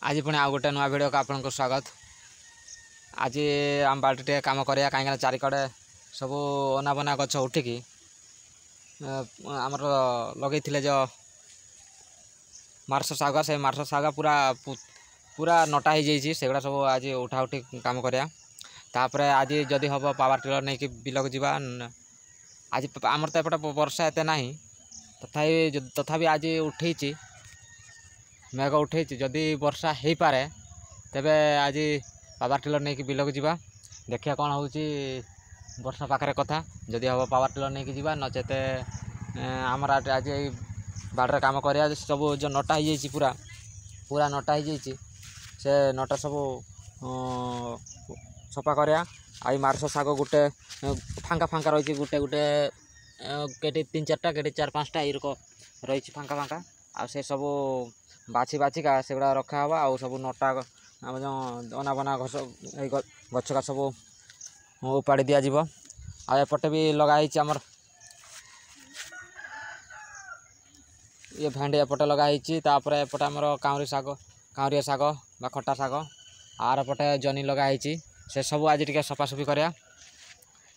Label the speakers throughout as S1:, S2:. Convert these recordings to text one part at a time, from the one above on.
S1: आज पुणी आउ गोटे नुआ वीडियो को आपको स्वागत। आज आम बाल्टी कम करा कहीं चारिकड़े सब अनाबना गछ उठिकी आमर लगे जो मार्श शाग से मार्श शाग पूरा पूरा नटा हो जाइए सेगुड़ा सब आज उठा उठी कम करा। तापर आज जदि हम पावर टिलर नहीं कि बिल को जावा आज आमर तो एपटे वर्षा एत ना तथापि आज उठे मेघ उठे जदि वर्षा हो पारे तेबे आज पावर टिलर नहीं कि बिल को जावा देखिया कौन हो वर्षा पाखे कथा जदि हम पावर टिलर नहीं कि जावा नचेते आमर आज बाड़े काम कर सब जो नटा हो जाइए पूरा पूरा नटा हो जाइए से नटा सब सफा करा। आई मार्श शाग गोटे फांका फांका रही गोटे गोटे केटी 3-4टा केटी 4-5टा यक रही फांका फांका आ से सब बाछी बाछिका से गुड़ा रखा हवा आ सब नटा आम जो अनाबना घस गछका सब उपाड़ी दिज्व। आएपटे भी लगाई आमर ये भेंडी एपटे लगाई तापर एपटे आमर काउरिया शाग बा खटा शाग आर पटे जनी लगाई से सब आज टे सफासफी करा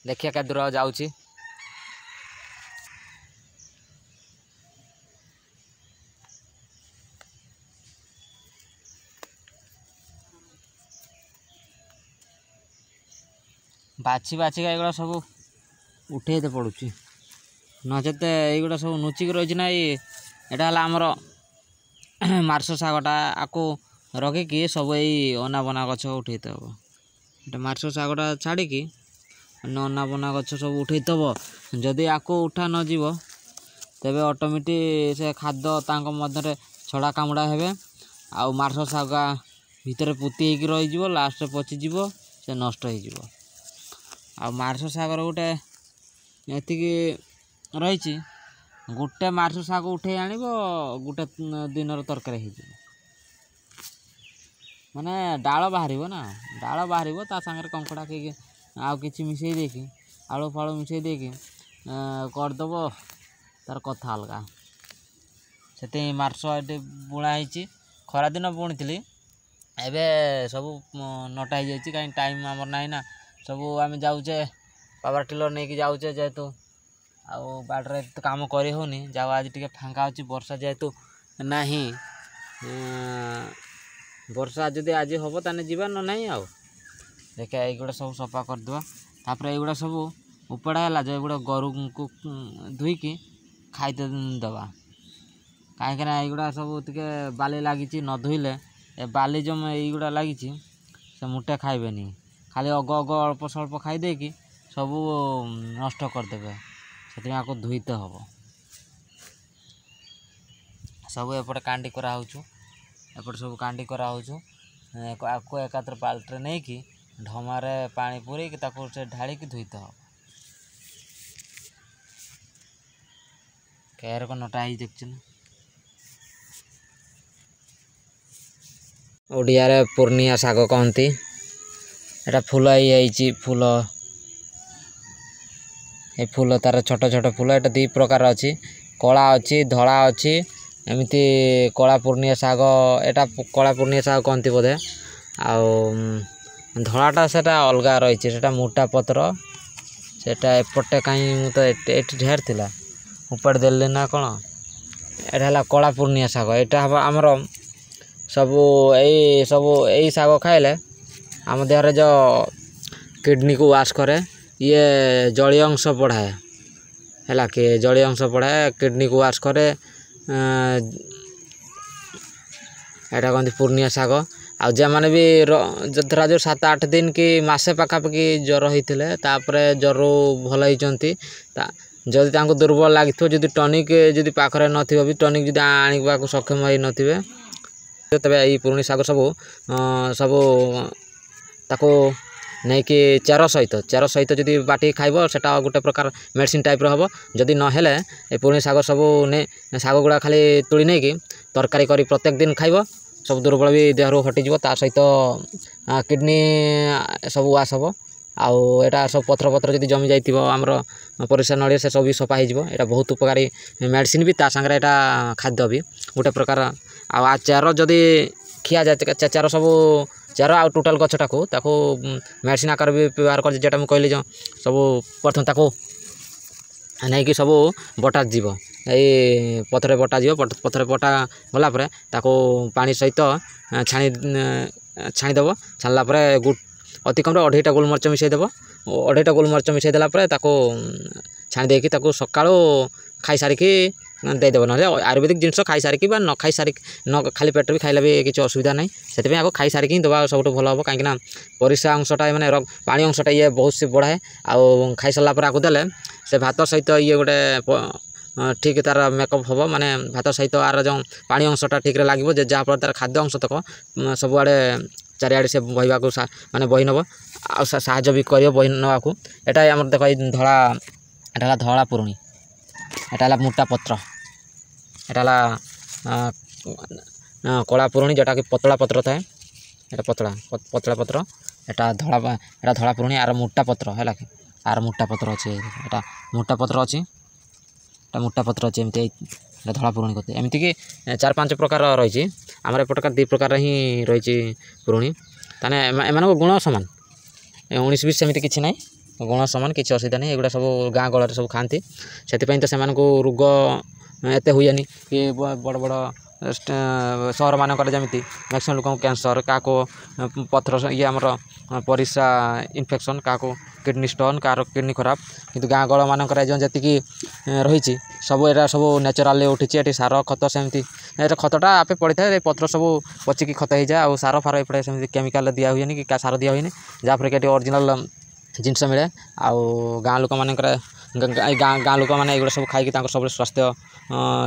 S1: देखिए क्या दूर जाऊँगी। बाछी बाछी का ये सब उठे पड़ुची नचेत युवा सब नुचिक रही ना यहाँ आमर मार्श शागटा आपको रखिकी सब यही अनाबना गछ उठे हम ये मार्श शागटा छाड़ी अनाबना गछ सब उठे जदि आपको उठा नजीव तेबे ऑटोमेटिक से खाद्य मध्य छड़ा कामुड़ा हेबे आ मार्श शाग भितर पुती होगी रही लास्ट पचिज से नष्ट हो आ मार्श शागर गोटे एतिकी रही गोटे मार्श शाग उठे आण गोटे दिन तरकारी हो माने डाल बाहर ना डाल बाहर ता सागर कंकड़ा के आउ कि मिसई देकी आलू फालू मिसई देकी करदेव तार कथा अलगा से मार्श ये बुणाई खरा दिन बुणी थी एबे सब नटा हो जाए कहीं टाइम आमर ना ना सब आम जाऊे पावर टिलर नहीं कि जाऊे जेहेतु आउ बाड़े तो काम कर होनी जाओ आज टे फांका अच्छी वर्षा जेहेतु ना वर्षा जदि आज हम ताने जीवा न नहीं आउ देखिए युवा सब सफा करदे तापर युवा सब उपाड़ा है जो युवा गोरु को धुईकी खाई दबा कहीं युवा सब टे बाली लगी न धोइले ए बाली जो युवा लगी से मुठे खाइबेनी खाली अग अग अल्प स्वल्प खाईदे कि सब नष्ट करदे से आपको धोईते हम सब एपटे कांडी कराऊ एपटे सब कांडी कराऊ आपको एकात्र बाल्टी नहीं कि ढमारे पानी पूरे से ढाड़ी की धोईते हम कैर को नटा ही देखना ओडिया रे पूर्णिया शाग कहती एटा फूल ही फूल ये फूल तार छोट छोट फूल एटा 2 प्रकार अच्छी कला अच्छी धला अच्छी एमती कला पूर्णिया शाग एटा कला पूर्णिया शाग कहती बोधे धलाटा से अलग रही है मोटा पत्र सेटा एपटे कहीं मुझे ढेर थिला उपाड़ देले ना कौन एटा कला पूर्णिया शाग यहाँ आमर सब यही शाग खाइले आम देहरे जो किडनी को वाश करे ये जलीय अंश बढ़ाए है कि जलीय अंश बढ़ाए किडनी को वाश करे एटा कहते पूर्णिया शाग आउ मैंने भी धरा जो 7-8 दिन कि मसे पाखापाखि ज्वर होते ज्वर भल होती जदि दुर्बल लगी जदि टनिक जदि पाखे नथिबो भी टनिक जदि आनिबा को सक्षम होई नथिबे तबे ये पूर्णी शाग सब सब ताको नहीं कि चेर सहित जदि बाटी खाइब सेटा गोटे प्रकार मेडिसिन टाइप हम जदि नहेले ए पूर्णी शाग सब ने शाग गुड़ा खाली तुली नहीं कि तरकारी करी प्रत्येक दिन खाइब सब दुर्बल भी देहरु हटिଯିବ ता सहित किडनी सब वाश हम आउ एटा सब पथर पथर जदि जमी जाइए आमर परिस्रा नड़िया से सब भी सफा हो बहुत उपकारी मेडिसिन भी ता संगे एटा खाद्य भी गोटे प्रकार आ चेर जदि खिया जाए चेचार सब चेर आ टोटाल गछटा को मेडिसिन आकार भी व्यवहार कर जेटा मुझे कहली जो सब प्रथम ताको नहीं कि सब बटा जीव ये पथर बटा जीव पथर बटा गलापर पानी सहित छाणीदेव छाणला अति कम 2.5 गोलमरीच मिसईदेव 2.5 गोलमरीच मिसई देलापर छाणी देकी सका खाई सारिकी देदेव ना आयुर्वेदिक जिनस खाई सारिकी न खाई सारिक न खाली पेट भी खाइला भी किसी असुविधा ना से आगे खाई सारिकी दबा सब भल हम कहीं परिस्रा अंशटा मैंने पानी अंशटा ये बहुत से बढ़ाए आउ खाई सारापर आपको देले से भात सहित ये गोटे ठीक तार मेकअप हम माने भात सहित आर जो पानी अंशटा ठीक लगे जहाँफल तार खाद्य अंश तक सबुआड़े चारिआड़े से बहवा माने बही नब आज्य भी कर बही नाकू यहाँ आम देख धला एटा धला पुरुणी एटा मोटा पत्र एटा कला पुरुणी जोटा कि पतला पत्र थाए एटा पतला पत्र एटा धला पुरुणी आर मोटा पत्र है कि आर मोटा पत्र अच्छे एटा मोटा पत्र अच्छी एटा मोटा पत्र अच्छे एमती धला पुरुणी करते एमती कि 4-5 प्रकार रही आम एपटका 2 प्रकार ही रही पुरुणी ताने एम गुण सामान 19-20 सेमती किसी ना गुण सामान किसी असुविधा नहीं एगुड़ा सब गाँ गलर सब खाती से तो रोग एत हुए कि बड़ बड़ सहर मानक जमी मैक्सिमम लोक कैंसर क्या पथर ये आमर परिस्रा इन्फेक्शन क्या किडनी स्टोन क्या किडनी खराब किंतु गाँ गल मानक जी रही सब एटा सब नेचुराली उठी ये सार खत सेमती खतटा आपे पड़ी था पत्र सब पचिकी खत हो जाए और सार फार एपटे सेमती केमिकल दिया हुए कि सार दिया हुए जहाँफल कि ओरिजिनल जिनस मिले आउ गाँ लोक मान गाँ लोक मैंने ये सब खाई सब स्वास्थ्य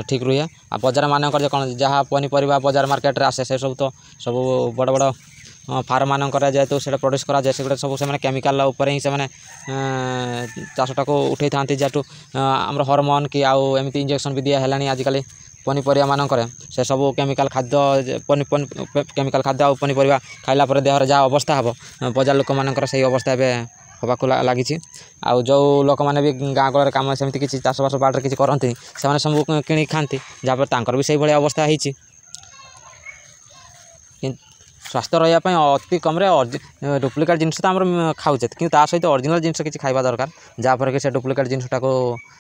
S1: ठीक रुहे आ बजार मानक कौन जहाँ पनीपरिया बजार मार्केट रे आसे से सब तो सब बड़ बड़ फार्म मानक जेहेतु से प्रोड्यूस कराए से सब से केमिकल उपर ही से चाषटा को उठे था जेहेतु आम हरमोन कि आउ एमती इंजेक्शन भी दिया है आजिकल पनीपरिया मानक से सब केमिकल खाद्य केमिकल खाद्य और पनीपरिया खाइला देहर जहाँ अवस्था हम बजार लोक मानकर से अवस्था एवं होबाक लगी आउ जो लोक मैंने भी गाँ गलर कम सेमती किसी चाषबास बाड़े किसी करती से सब कि खाती जहाँपर भी से भाई अवस्था होती स्वास्थ्य रही अति कम डुप्लिकेट जिनस तो आम खाऊे कि सहित ओरिजिनल जिनस किसी खावा दरकार जहाँफल कि से डुप्लिकेट जिनसटा को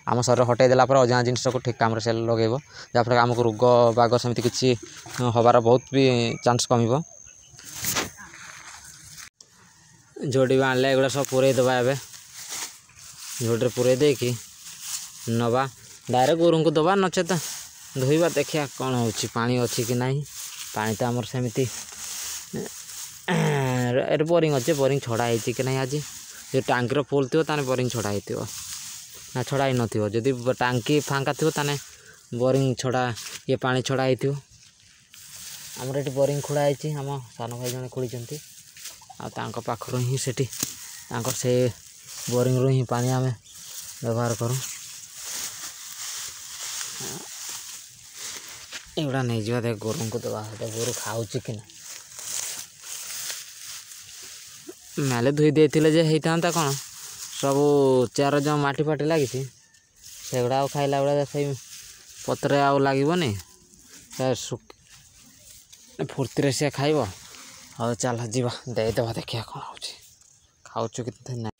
S1: आम शरीर हटई देला अजा जिनस को ठीक काम से लगे जहाँफल आमको रोग बाग सेमती किसी हबार बहुत भी चांस कम जोड़ी भी आनले एगुड़ा सब पूरे दबा एवं जोड़ी पूरे दे कि नवा डायरेक्ट गोरू को दबा नचेत धोइबा देखिया कौन हो पानी अच्छी कि नहीं पानी तो आमर सेमती बोरिंग अच्छे बोरिंग छड़ा है कि नहीं आज जो टांकी फुल थो बोरिंग छड़ा हो ना छड़ा ही नथिबो जदि टांकी फांका थो ताने बोरिंग छड़ा ये पानी छड़ा हो आमर ये बोरिंग खोड़ा है आम सान भाई जन खोली पाखर ही से बोरिंग रू ही पानी आम व्यवहार करूँ एगुड़ा नहीं जा देख गोरू को दबा गोरू खाऊ कि ना मेले धोई देते होता कौन सब चेयर जो माटी फाटी लगी से गुड़ा खाइला बेड़ा से पत्र आउ लगे फुर्ती से खाइब हाँ चल जीवा देदेवा देखिया कौन हो खाऊ कि ना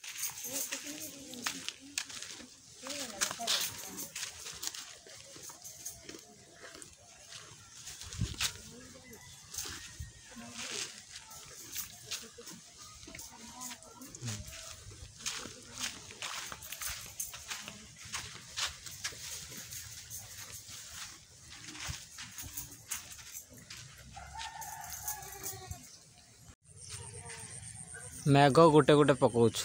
S1: मेघ गोटे गोटे पकाउछ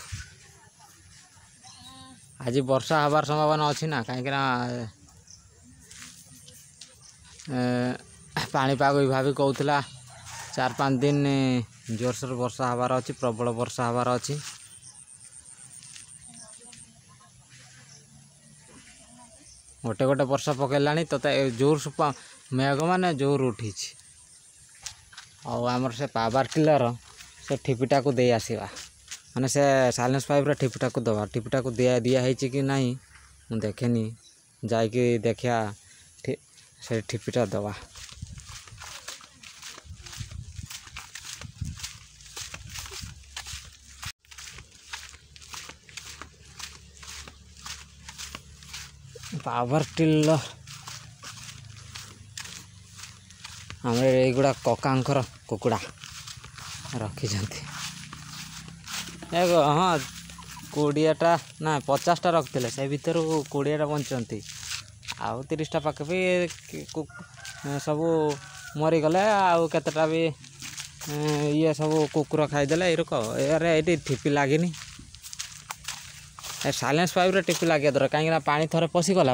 S1: आज वर्षा हबार संभावना अच्छी ना कहीं पाणीपाग विभाग भी कहूला 4-5 दिन जोरसोर वर्षा हबार अच्छी प्रबल वर्षा हबार अच्छी गोटे गोटे वर्षा पकड़लानी तो जोर मेघ मान जोर उठी आमर से पावर टिलर से ठिपिटा को दे आसवा माने से साइलेंस पाइप ठिपिटा को दबा ठिपिटा को दिया दिया है कि नहीं मुझे देखेनी जाकि देखिया से ठिपिटा दबा पावर टिलर आम युवा ककांकर कुकुड़ा रखी हाँ 20टा ना 50टा रखते से भर 20टा बंचती आउ 30टा पाखे भी सब मरीगले आउ केतटा भी ये सब कुकुर खाईदे ये ठिपी लगे साइलेंस पाइप रे टिपी लगे दर कहीं पानी थरे पशिगला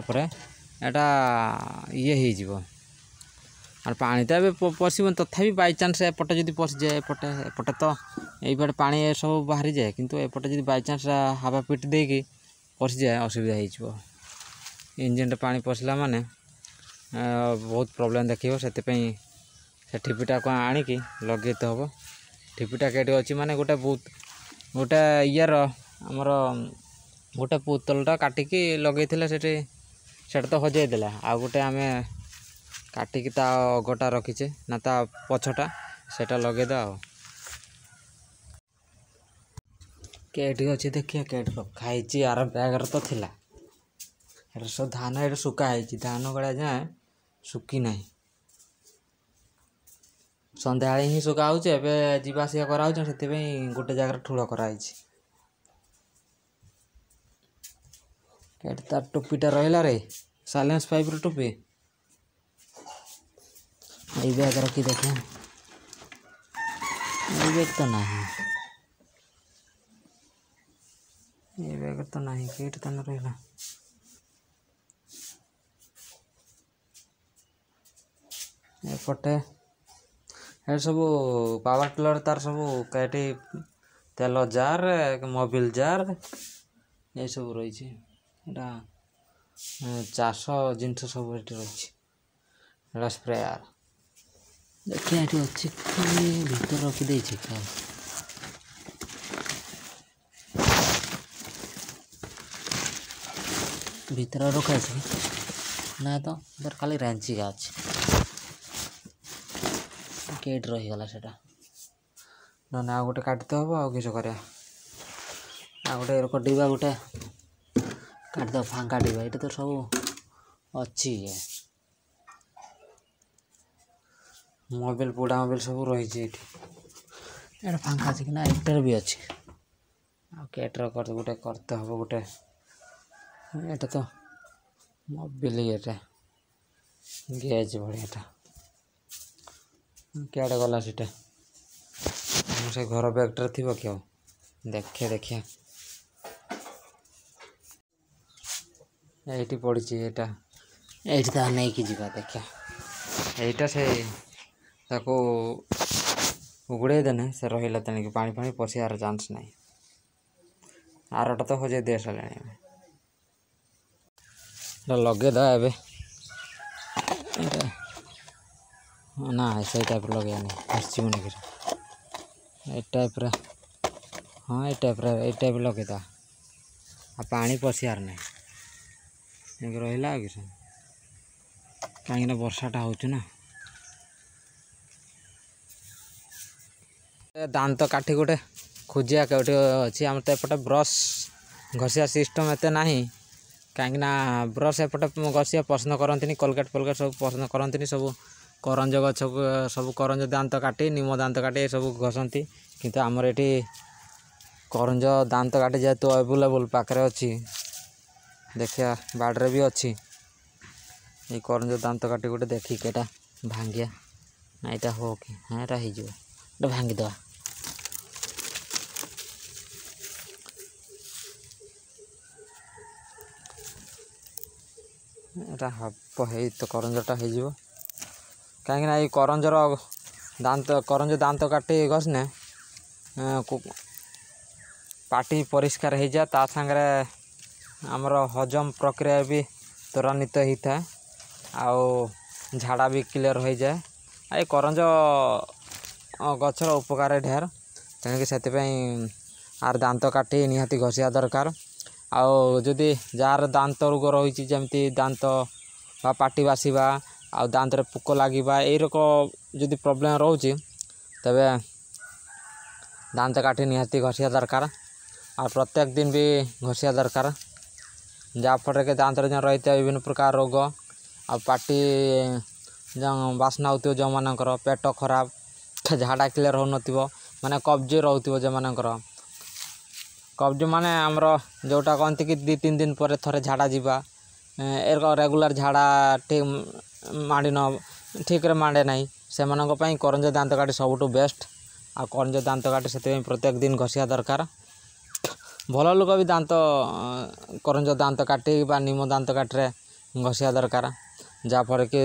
S1: ये हो और पानी तो ए पशा तथापि बाई चान्स एपटे जब पशि जाए एपटे तो ये पानी सब बाहरी जाए किंतु एपटे जब बाई चान्स हावा पिट देकी पशि जाए असुविधा हो इंजिन पानी पशिला माने बहुत प्रोब्लेम देखिए से ठिपीटा को आणिकी लगे तो हम ठिपीटा कहीं अच्छी माने गोटे बहुत गोटे इयर आमर गोटे पुतलटा काटिकी लगे से तो हजेदेला आ गोटे आम काटिकी ता अगटा रखीचे ना ता पछटा सेटा लगे दा केटी अच्छी देखिए केट रखाई आर बैगर तो थिला सब धान ये सुखाई धान गड़ा जाए सुखी ना सन्ध्या ही सुखा हो जावासिया कराऊँ से गोटे जगार ठूल कराई तार टोपीटा रहा रे साइलेंस पाइप रो टोपी ये बैग रखी देखे ये बैग तो नहीं ये बैग तो नहीं कईट तन रहा एपटे ये सब पावर टिलर तार सब कई तेल जार मोबिल जार ये सब रही चाष जिनस सब रही स्प्रेयर देखिए ये अच्छी भीतर रखीदे भीतर रखा ना तो खाली रेंची का अच्छे केट रहीगला से ना गोटे काटते हम आ किस कर गोटे एरक डिब्बा गोटे काटद फांका डिब्बा ये तो सब अच्छी मोबाइल पुड़ा मोबाइल सब रही फांका अच्छी कि एक्टर भी अच्छी आट्र गोटे करते हम गोटे ये तो मोबिल ये गेज भाया क्या गला सीटा से घर बैगटे थी क्या देखे देखिए ये पड़ी ये नहीं कि जा देखिए यहीटा से उगड़े देने से रहा तेणिक पानी पानी पशियार चान्स ना आरटा तो हजे दे सारे लगेद ए ना से टाइप लगे पश्चिम ये टाइप हाँ ये टाइप लगेदा आ पानी पशियार ना रहा कि कहीं वर्षाटा होना दांत काठी गोटे खोजिया कौटे अच्छी आम तो एपटे ब्रश घसिया सिस्टम एत ना कहीं ब्रश एपटे घसिया पसंद करती कोलगेट फोलगेट सब पसंद करती सब करंज गछ सब करंज दांत काटी निम दांत काटी सब घसती किंतु आमर ये करंज दांत काटी जेहेतु अवेलेबल पाखे अच्छी देखिया बाड़े भी अच्छी ये करंज दांत काटी गोटे देखिक एटा भांगिया ना यहाँ हो कि हाँ यहाँ हो भांगीदे ये तो करंजटा हो कहीं ये करंजर दांत करंज दांत काटी घसने पाटी परिष्कार हो जाए ता सांगरे आमर हजम प्रक्रिया भी त्वरान्वित होता है आउ झाड़ा भी क्लियर हो जाए ये करंज गचर उपकार ढेर तेणुक से आर दांत काटी निहाती घसिया दरकार आउ जदि जार दांत रोग रही जमी दांत बा पाटी बासिबा आ दांत रे पोक लगे यही रक जदि प्रोब्लेम रोचे तबे दांत काटी निहाती घसिया दरकार आ प्रत्येक दिन भी घसिया दरकार ଯାହାଫଳରେ କି ଦାନ୍ତରେ ଯେଉଁ ରହିଥିବା ବିଭିନ୍ନ ପ୍ରକାର ରୋଗ ଆଉ ପାଟି ଯେଉଁ ବାସ୍ନା ହେଉଥିବ ଯେଉଁମାନଙ୍କର ପେଟ ଖରାପ ଝାଡ଼ା କ୍ଲିୟର ହେଉନଥିବ ମାନେ କବ୍ଜି ରହୁଥିବ ଯେଉଁମାନଙ୍କର କବ୍ଜି ମାନେ ଆମର ଯେଉଁଟା କହନ୍ତି କି 2-3 ଦିନ ପରେ ଥରେ ଝାଡ଼ା ଯିବା ରେଗୁଲାର ଝାଡ଼ା ଠିକ୍ରେ ମାଡ଼େ ନାହିଁ ସେମାନଙ୍କ ପାଇଁ କରଞ୍ଜ ଦାନ୍ତକାଠି ସବୁଠୁ ବେଷ୍ଟ। ଆଉ କରଞ୍ଜ ଦାନ୍ତକାଠି ସେଥିପାଇଁ ପ୍ରତ୍ୟେକ ଦିନ ଘଷିବା ଦରକାର। ଭଲ ଲୋକ ବି କରଞ୍ଜ ଦାନ୍ତକାଠି ବା ନିମ ଦାନ୍ତକାଠିରେ ଘଷିବା ଦରକାର। ଯାହାଫଳରେ କି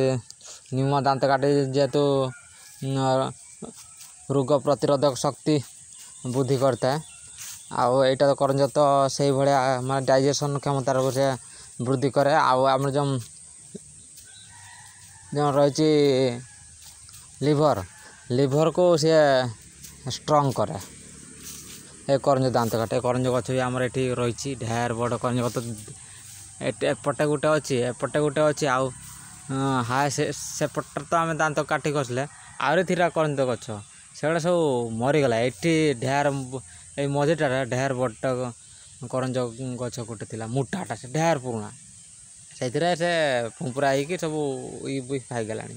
S1: ନିମ ଦାନ୍ତକାଠି ଯେହେତୁ ରୋଗ ପ୍ରତିରୋଧକ ଶକ୍ତି ବୃଦ୍ଧି କରିଥାଏ ଆଉ ଏଇଟା କରଞ୍ଜ ତ ସେଇଭଳିଆ ମାନେ ଡାଇଜେସନ୍ କ୍ଷମତାର ସେ ବୃଦ୍ଧି କରେ। ଆଉ ଆମର ଯେଉଁ ରହିଛି ଲିଭରକୁ ସିଏ ଷ୍ଟ୍ରଙ୍ଗ କରେ ଏ କରଞ୍ଜ ଦାନ୍ତକାଠି। କରଞ୍ଜ ଗଛ ବି ଆମର ଏଠି ରହିଛି ଢେର ବଡ଼ କରଞ୍ଜ ଗଛ ଏପଟେ ଗୋଟେ ଅଛି ଆଉ ସେପଟରେ ତ ଆମେ ଦାନ୍ତ କାଠି ଘଷିଲେ ଆହୁରି ଥିଲା କରଞ୍ଜ ଗଛ ସେଗୁଡ଼ା ସବୁ ମରିଗଲା। ଏଠି ଢେର ଏଇ ମଝିଟାରେ ଢେର ବଡ଼ କରଞ୍ଜ ଗଛ ଗୋଟେ ଥିଲା ମୋଟାଟା ସେ ଢେର ପୁରୁଣା ସେଇଥିରେ ସେ ଫୁମ୍ପୁରା ହେଇକି ସବୁ ଖାଇଗଲାଣି।